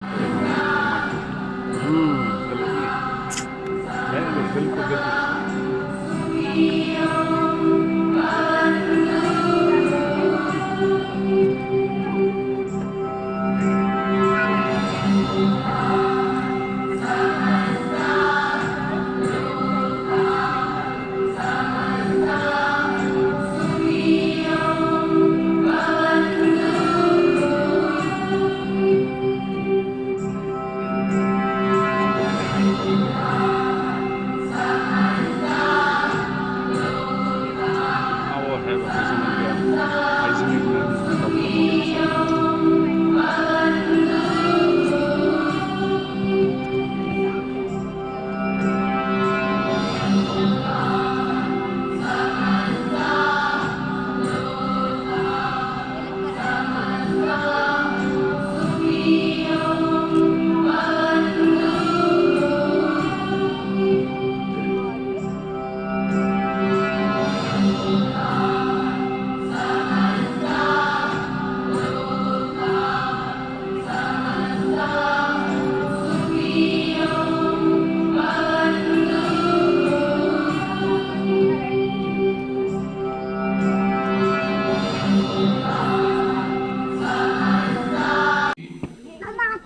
बिल्कुल बिल्कुल। Our have occasionally hygienic management of the modern side.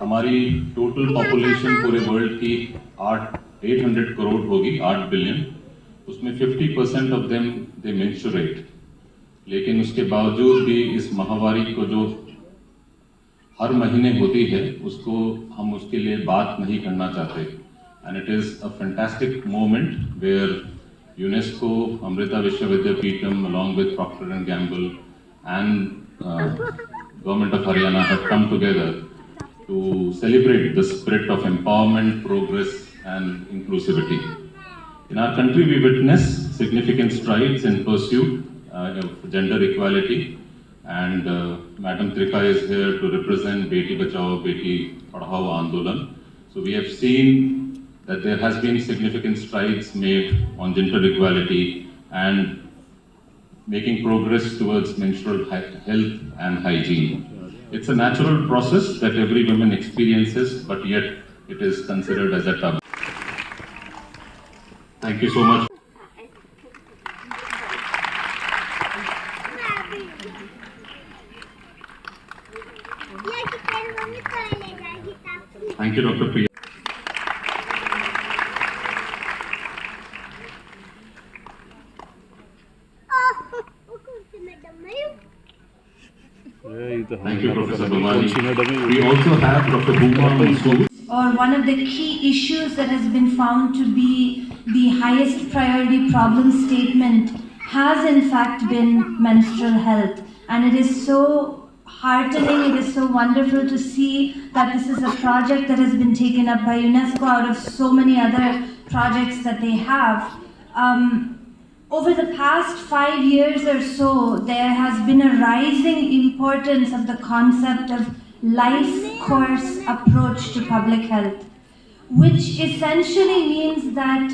हमारी टोटल पॉपुलेशन पूरे वर्ल्ड की 800 करोड़ होगी, 8 बिलियन। उसमें 50% ऑफ देम दे मेंस्ट्रुएट। लेकिन उसके बावजूद भी इस महामारी को जो हर महीने होती है, उसको हम उसके लिए बात नहीं करना चाहते। And it is a fantastic moment where UNESCO, Amrita Vishwa Vidyapeetham, along with Procter and Gamble and government of Haryana have come together to celebrate the spirit of empowerment, progress, and inclusivity. In our country, we witness significant strides in pursuit of gender equality, and Madam Trika is here to represent Beti Bachao, Beti Padhao Andolan. So we have seen that there has been significant strides made on gender equality and making progress towards menstrual health and hygiene. It's a natural process that every woman experiences, but yet it is considered as a taboo. Thank you so much. Thank you, Dr. Priya. Thank you, Professor Bhavani. We also have Dr. Bhuma Mansoor. Or one of the key issues that has been found to be the highest priority problem statement has in fact been menstrual health. And it is so heartening, it is so wonderful to see that this is a project that has been taken up by UNESCO out of so many other projects that they have. Over the past 5 years or so, there has been a rising importance of the concept of life course approach to public health, which essentially means that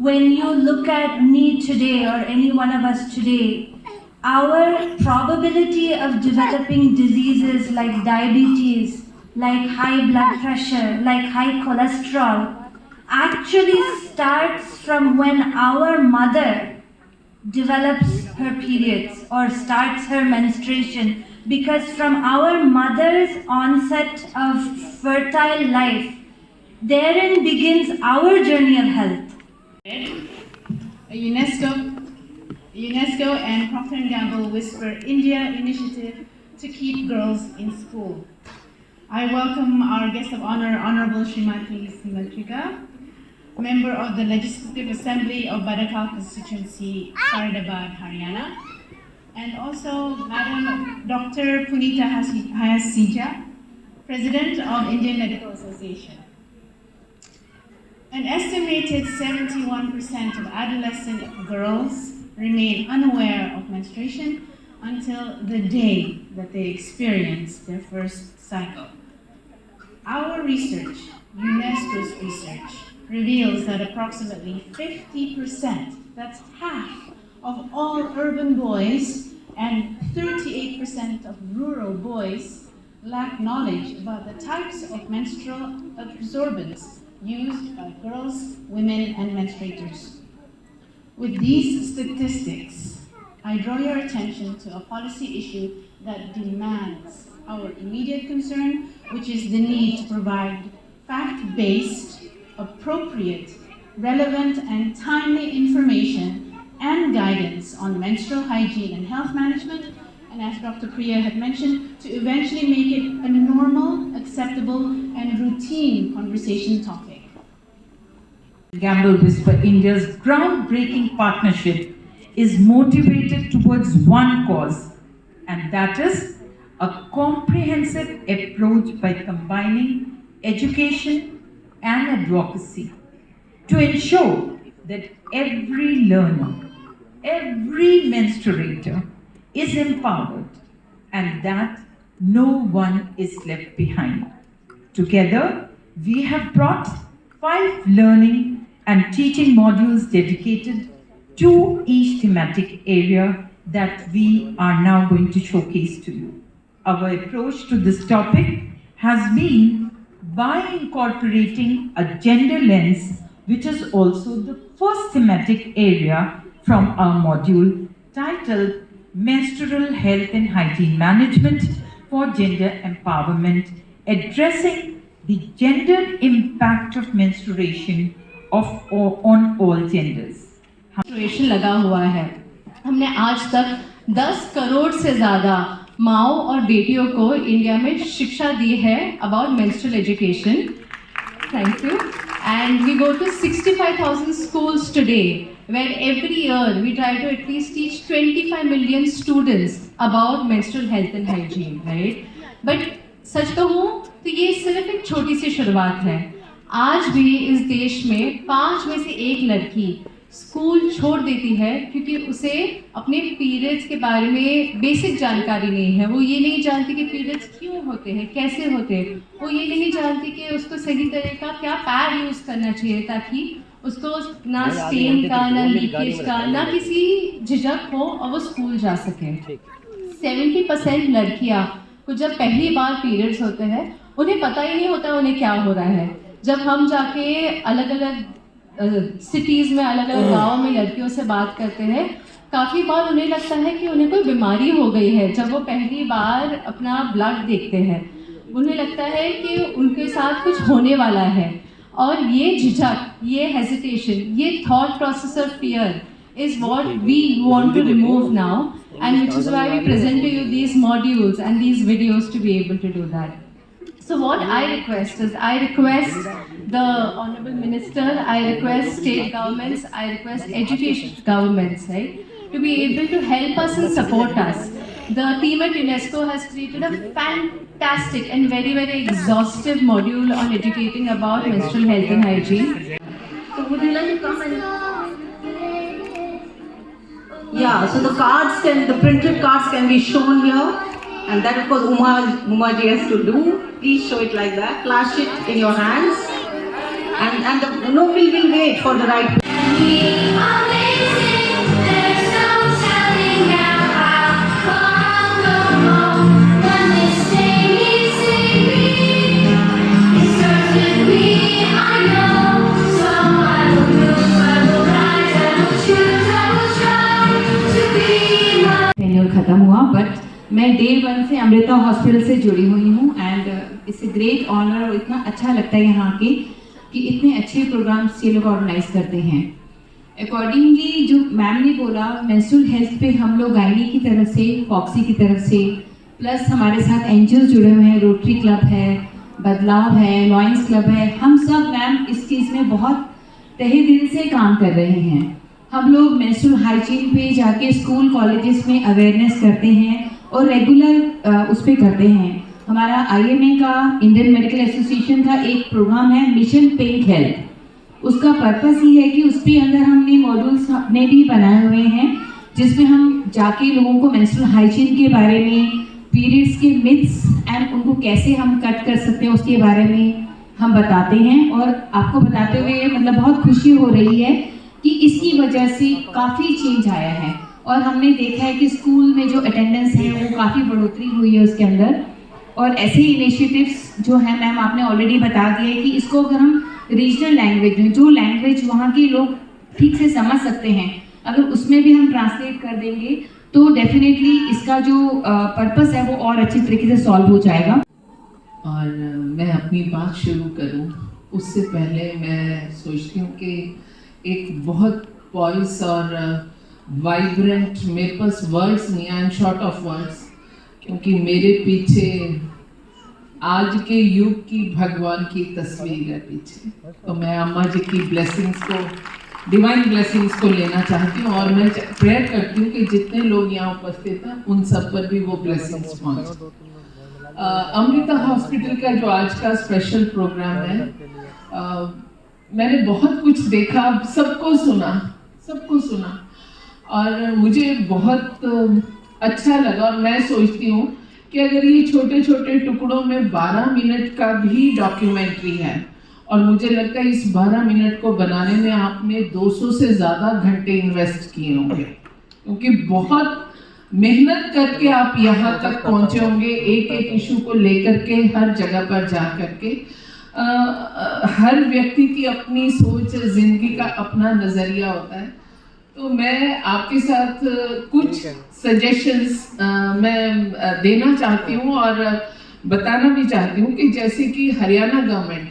when you look at me today or any one of us today, our probability of developing diseases like diabetes, like high blood pressure, like high cholesterol, actually starts from when our mother develops her periods or starts her menstruation, because from our mother's onset of fertile life, therein begins our journey of health. UNESCO and Procter & Gamble Whisper India initiative to keep girls in school. I welcome our guest of honor, Honorable Srimati Seema Trika, member of the Legislative Assembly of Badakal constituency, Faridabad, Haryana, and also Madam Dr. Punita Hayasija, President of Indian Medical Association. An estimated 71% of adolescent girls remain unaware of menstruation until the day that they experience their first cycle. Our research, UNESCO's research, reveals that approximately 50%, that's half, of all urban boys and 38% of rural boys lack knowledge about the types of menstrual absorbents used by girls, women, and menstruators. With these statistics, I draw your attention to a policy issue that demands our immediate concern, which is the need to provide fact-based, appropriate, relevant, and timely information and guidance on menstrual hygiene and health management, and as Dr. Priya had mentioned, to eventually make it a normal, acceptable, and routine conversation topic. Gamble Whisper India's groundbreaking partnership is motivated towards one cause, and that is a comprehensive approach by combining education and advocacy to ensure that every learner, every menstruator is empowered and that no one is left behind. Together, we have brought 5 learning and teaching modules dedicated to each thematic area that we are now going to showcase to you. Our approach to this topic has been by incorporating a gender lens, which is also the first thematic area from our module titled Menstrual Health and Hygiene Management for Gender Empowerment, addressing the gendered impact of menstruation on all genders. Menstruation लगा हुआ है। हमने आज तक 10 करोड़ से ज़्यादा माओं और बेटियों को इंडिया में शिक्षा दी है about menstrual education. Thank you. And we go to 65,000 schools today, where every year we try to at least teach 25 million students about menstrual health and hygiene, right? But सच कहूँ तो ये सिर्फ एक छोटी सी शुरुआत है। आज भी इस देश में 5 में से 1 लड़की स्कूल छोड़ देती है क्योंकि उसे अपने पीरियड्स के बारे में बेसिक जानकारी नहीं है। वो ये नहीं जानती कि पीरियड्स क्यों होते हैं, कैसे होते हैं। वो ये नहीं जानती कि उसको सही तरह का क्या पैड यूज़ करना चाहिए ताकि उसको ना स्टेन का, ना लीकेज का, ना किसी झिझक हो और वो स्कूल जा सके। 70% लड़कियाँ को जब पहली बार पीरियड्स होते हैं उन्हें पता ही नहीं होता उन्हें क्या हो रहा है। जब हम जाके अलग अलग सिटीज़ में, अलग अलग गाँव में लड़कियों से बात करते हैं, काफ़ी बार उन्हें लगता है कि उन्हें कोई बीमारी हो गई है। जब वो पहली बार अपना ब्लड देखते हैं उन्हें लगता है कि उनके साथ कुछ होने वाला है। और ये झिझक, ये हेजिटेशन, ये thought process of fear is what we want to remove now, and which is why we present to you these modules and these videos to be able to do that. So what I request is, I request the Honorable Minister, I request state governments, I request education governments, right, to be able to help us and support us. The team at UNESCO has created a fantastic and very, very exhaustive module on educating about menstrual health and hygiene. So would you like to come and... Yeah, so the cards the printed cards can be shown here, and that of course Uma ji has to do. Please show it like that, flash it in your hands, and we'll wait for the right. खत्म हुआ, but मैं day 1 से Amrita hospital से जुड़ी हुई हूँ, and it's a great honour और इतना अच्छा लगता है यहाँ के कि इतने अच्छे प्रोग्राम्स ये लोग ऑर्गेनाइज करते हैं। अकॉर्डिंगली जो मैम ने बोला, मेंस्ट्रुअल हेल्थ पे हम लोग गाइनी की तरफ से, फॉक्सी की तरफ से, प्लस हमारे साथ एनजीओ जुड़े हुए हैं, रोटरी क्लब है, बदलाव है, लॉयंस क्लब है, हम सब मैम इस चीज़ में बहुत तहे दिल से काम कर रहे हैं। हम लोग मेंस्ट्रुअल हाइजीन पे जाके स्कूल कॉलेजेस में अवेयरनेस करते हैं और रेगुलर उस पर करते हैं। हमारा IMA का, इंडियन मेडिकल एसोसिएशन का एक प्रोग्राम है मिशन पिंक हेल्थ। उसका पर्पस ही है कि उस पर अंदर हमने मॉड्यूल्स अपने भी बनाए हुए हैं जिसमें हम जाके लोगों को मेंस्ट्रुअल हाइजीन के बारे में, पीरियड्स के मिथ्स एंड उनको कैसे हम कट कर सकते हैं उसके बारे में हम बताते हैं। और आपको बताते हुए मतलब बहुत खुशी हो रही है कि इसकी वजह से काफ़ी चेंज आया है और हमने देखा है कि स्कूल में जो अटेंडेंस है वो काफ़ी बढ़ोतरी हुई है उसके अंदर। और ऐसे ही इनिशिएटिव्स जो हैं मैम आपने ऑलरेडी बता दिया है कि इसको अगर हम रीजनल लैंग्वेज में, जो लैंग्वेज वहाँ के लोग ठीक से समझ सकते हैं, अगर उसमें भी हम ट्रांसलेट कर देंगे तो डेफिनेटली इसका जो पर्पस है वो और अच्छी तरीके से सॉल्व हो जाएगा। और मैं अपनी बात शुरू करूं उससे पहले मैं सोचती हूँ कि एक बहुत पॉइस और वाइब्रेंट, मेरे पास वर्ड्स नहीं, I am short of words, क्योंकि मेरे पीछे आज के युग की भगवान की तस्वीर है पीछे। तो मैं अम्मा जी की ब्लेसिंग्स को, डिवाइन ब्लेसिंग्स को लेना चाहती हूँ और मैं प्रेयर करती हूँ कि जितने लोग यहाँ उपस्थित हैं उन सब पर भी वो ब्लेसिंग्स पहुँचे। अमृता हॉस्पिटल का जो आज का स्पेशल प्रोग्राम है, मैंने बहुत कुछ देखा, सबको सुना और मुझे बहुत अच्छा लगा। और मैं सोचती हूँ कि अगर ये छोटे छोटे टुकड़ों में 12 मिनट का भी डॉक्यूमेंट्री है, और मुझे लगता है इस 12 मिनट को बनाने में आपने 200 से ज़्यादा घंटे इन्वेस्ट किए होंगे, क्योंकि बहुत मेहनत करके आप यहाँ तक पहुँचे होंगे, एक एक इशू को लेकर के हर जगह पर जा करके। हर व्यक्ति की अपनी सोच, जिंदगी का अपना नज़रिया होता है। तो मैं आपके साथ कुछ सजेशंस मैं देना चाहती हूँ और बताना भी चाहती हूँ कि जैसे कि हरियाणा गवर्नमेंट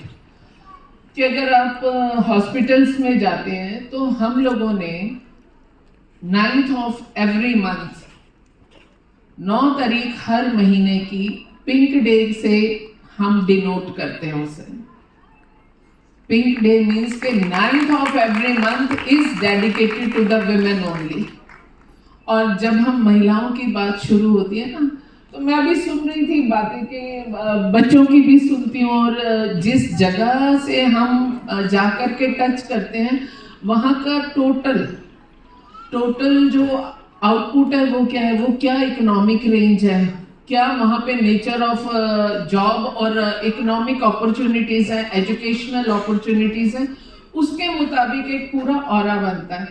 कि अगर आप हॉस्पिटल्स में जाते हैं तो हम लोगों ने 9th ऑफ एवरी मंथ, 9 तारीख हर महीने की पिंक डे से हम डिनोट करते हैं उसे। पिंक डे मीन्स के 9th of every month is dedicated to the women only. और जब हम महिलाओं की बात शुरू होती है ना, तो मैं अभी सुन रही थी बातें कि बच्चों की भी सुनती हूँ, और जिस जगह से हम जा कर के टच करते हैं वहाँ का टोटल जो आउटपुट है वो क्या है, वो क्या इकोनॉमिक रेंज है, क्या वहाँ पे नेचर ऑफ जॉब और इकोनॉमिक अपॉर्चुनिटीज़ हैं, एजुकेशनल अपॉर्चुनिटीज़ हैं, उसके मुताबिक एक पूरा ऑरा बनता है।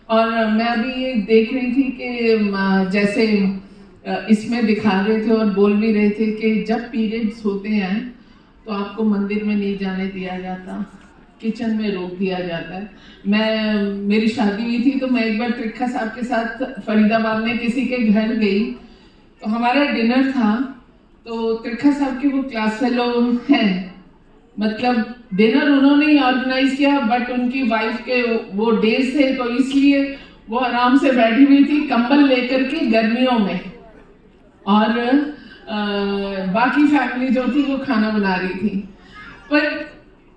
और मैं अभी ये देख रही थी कि जैसे इसमें दिखा रहे थे और बोल भी रहे थे कि जब पीरियड्स होते हैं तो आपको मंदिर में नहीं जाने दिया जाता, किचन में रोक दिया जाता है। मेरी शादी हुई थी तो मैं एक बार त्रिखा साहब के साथ फरीदाबाद में किसी के घर गई, तो हमारा डिनर था, तो त्रिखा साहब के वो क्लास फेलो हैं, मतलब डिनर उन्होंने ही ऑर्गेनाइज किया, बट उनकी वाइफ के वो डेज थे तो इसलिए वो आराम से बैठी हुई थी कंबल लेकर के गर्मियों में, और बाकी फैमिली जो थी वो खाना बना रही थी। पर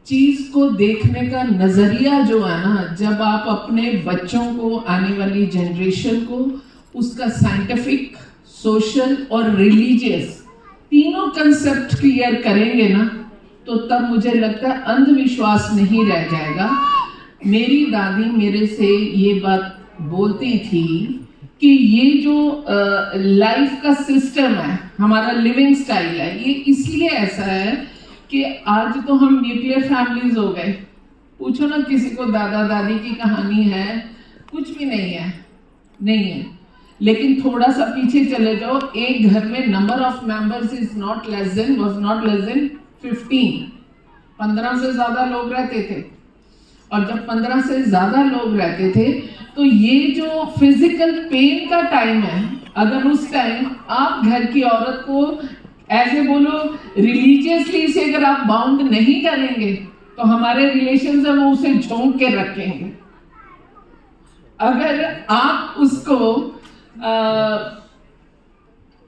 चीज़ को देखने का नज़रिया जो है ना, जब आप अपने बच्चों को, आने वाली जनरेशन को उसका साइंटिफिक, सोशल और रिलीजियस तीनों कंसेप्ट क्लियर करेंगे ना, तो तब मुझे लगता है अंधविश्वास नहीं रह जाएगा। मेरी दादी मेरे से ये बात बोलती थी कि ये जो लाइफ का सिस्टम है, हमारा लिविंग स्टाइल है, ये इसलिए ऐसा है कि आज तो हम न्यूक्लियर फैमिलीज हो गए। पूछो ना किसी को दादा दादी की कहानी है, कुछ भी नहीं है। लेकिन थोड़ा सा पीछे चले जाओ, एक घर में number of members was not less than 15 से ज़्यादा लोग रहते थे। और जब 15 से ज़्यादा लोग रहते थे तो ये जो फिजिकल पेन का टाइम है, अगर उस टाइम आप घर की औरत को ऐसे बोलो रिलीजियसली से अगर आप बाउंड नहीं करेंगे तो हमारे रिलेशंस है वो उसे झोंक के रखेंगे। अगर आप उसको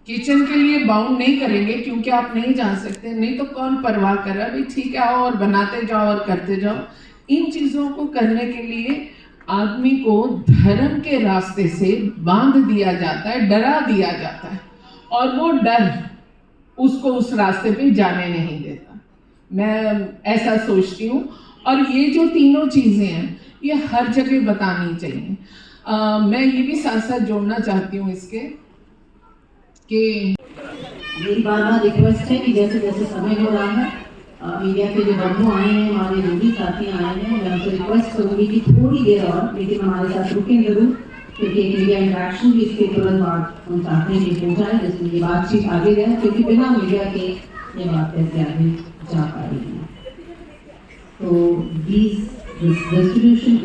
किचन के लिए बाउंड नहीं करेंगे क्योंकि आप नहीं जा सकते, नहीं तो कौन परवाह कर रहा है, भाई ठीक है आओ और बनाते जाओ और करते जाओ। इन चीज़ों को करने के लिए आदमी को धर्म के रास्ते से बांध दिया जाता है, डरा दिया जाता है, और वो डर उसको उस रास्ते पे जाने नहीं देता। मैं ऐसा सोचती हूँ। और ये जो तीनों चीज़ें हैं ये हर जगह बतानी चाहिए। मैं ये भी साथ साथ जोड़ना चाहती हूँ इसके कि मेरी बार रिक्वेस्ट है कि जैसे जैसे समय हो रहा है, मीडिया के जो बंधु आए हैं, हमारे जो भी साथी आए हैं, मैं उनसे रिक्वेस्ट करूँगी कि थोड़ी देर और, लेकिन हमारे साथ रुकें जरूर, क्योंकि एक मीडिया इंटरेक्शन भी इसके तुरंत बाद हम चाहते हैं कि हो जाए, जिसमें ये बातचीत आगे जाए, क्योंकि बिना मीडिया के ये बात कैसे आगे जा पाएगी। तो दिस रेजोल्यूशन